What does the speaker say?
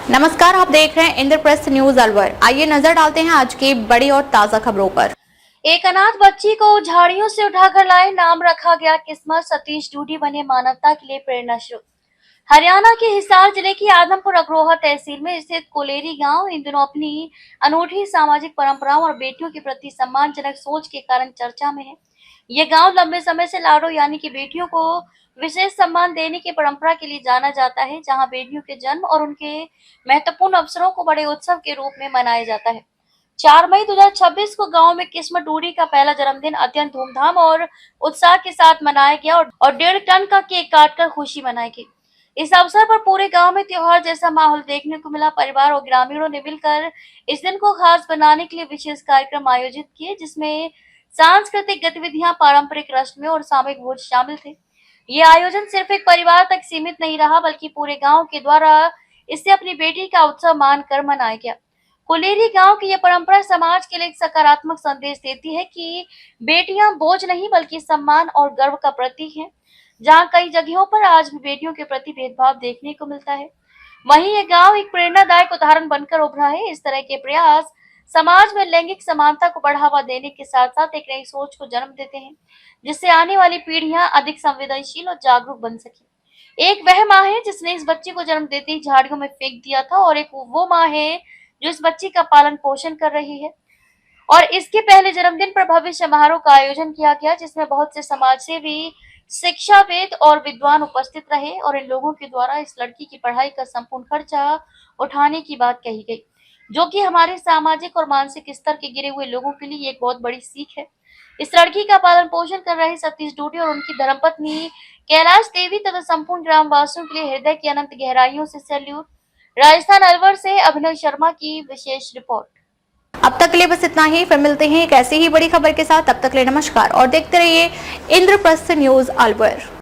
नमस्कार, आप देख रहे हैं इंद्रप्रस्थ न्यूज अलवर। आइए नजर डालते हैं आज की बड़ी और ताजा खबरों पर। एक अनाथ बच्ची को झाड़ियों से उठाकर लाए, नाम रखा गया किस्मत। सतीश डूडी बने मानवता के लिए प्रेरणा स्रोत। हरियाणा के हिसार जिले की आदमपुर अग्रोहा तहसील में स्थित कोलेरी गांव इन दिनों अपनी अनूठी सामाजिक परंपराओं और बेटियों के प्रति सम्मानजनक सोच के कारण चर्चा में है। यह गांव लंबे समय से लाड़ो यानी कि बेटियों को विशेष सम्मान देने की परंपरा के लिए जाना जाता है, जहां बेटियों के जन्म और उनके महत्वपूर्ण अवसरों को बड़े उत्सव के रूप में मनाया जाता है। 4 मई 2026 को गांव में किस्मत डूडी का पहला जन्मदिन अत्यंत धूमधाम और उत्साह के साथ मनाया गया और 1.5 टन का केक काटकर खुशी मनाई गई। इस अवसर पर पूरे गांव में त्योहार जैसा माहौल देखने को मिला। परिवार और ग्रामीणों ने मिलकर इस दिन को खास बनाने के लिए विशेष कार्यक्रम आयोजित किए, जिसमें सांस्कृतिक गतिविधियां, पारंपरिक रस्में और सामूहिक भोज शामिल थे। ये आयोजन सिर्फ एक परिवार तक सीमित नहीं रहा, बल्कि पूरे गांव के द्वारा इसे अपनी बेटी का उत्सव मानकर मनाया गया। कुलेरी गांव की यह परंपरा समाज के लिए एक सकारात्मक संदेश देती है कि बेटियां बोझ नहीं बल्कि सम्मान और गर्व का प्रतीक हैं। जहां कई जगहों पर आज भी बेटियों के प्रति भेदभाव देखने को मिलता है, वहीं यह गांव एक प्रेरणादायक उदाहरण बनकर उभरा है। इस तरह के प्रयास समाज में लैंगिक समानता को बढ़ावा देने के साथ साथ एक नई सोच को जन्म देते हैं, जिससे आने वाली पीढ़ियां अधिक संवेदनशील और जागरूक बन सके। एक वह माँ है जिसने इस बच्ची को जन्म देते ही झाड़ियों में फेंक दिया था, और एक वो माँ है जो इस बच्ची का पालन पोषण कर रही है। और इसके पहले जन्मदिन पर भव्य समारोह का आयोजन किया गया, जिसमें बहुत से समाज सेवी, शिक्षाविद और विद्वान उपस्थित रहे, और इन लोगों के द्वारा इस लड़की की पढ़ाई का संपूर्ण खर्चा उठाने की बात कही गई, जो कि हमारे सामाजिक और मानसिक स्तर के गिरे हुए लोगों के लिए एक बहुत बड़ी सीख है। इस लड़की का पालन पोषण कर रहे सतीश डूडी और उनकी धर्मपत्नी कैलाश देवी तथा संपूर्ण ग्रामवासियों के लिए हृदय की अनंत गहराइयों से सैल्यूट। राजस्थान अलवर से अभिनव शर्मा की विशेष रिपोर्ट। अब तक के लिए बस इतना ही। फिर मिलते हैं एक ऐसी ही बड़ी खबर के साथ। तब तक के लिए नमस्कार और देखते रहिए इंद्रप्रस्थ न्यूज अलवर।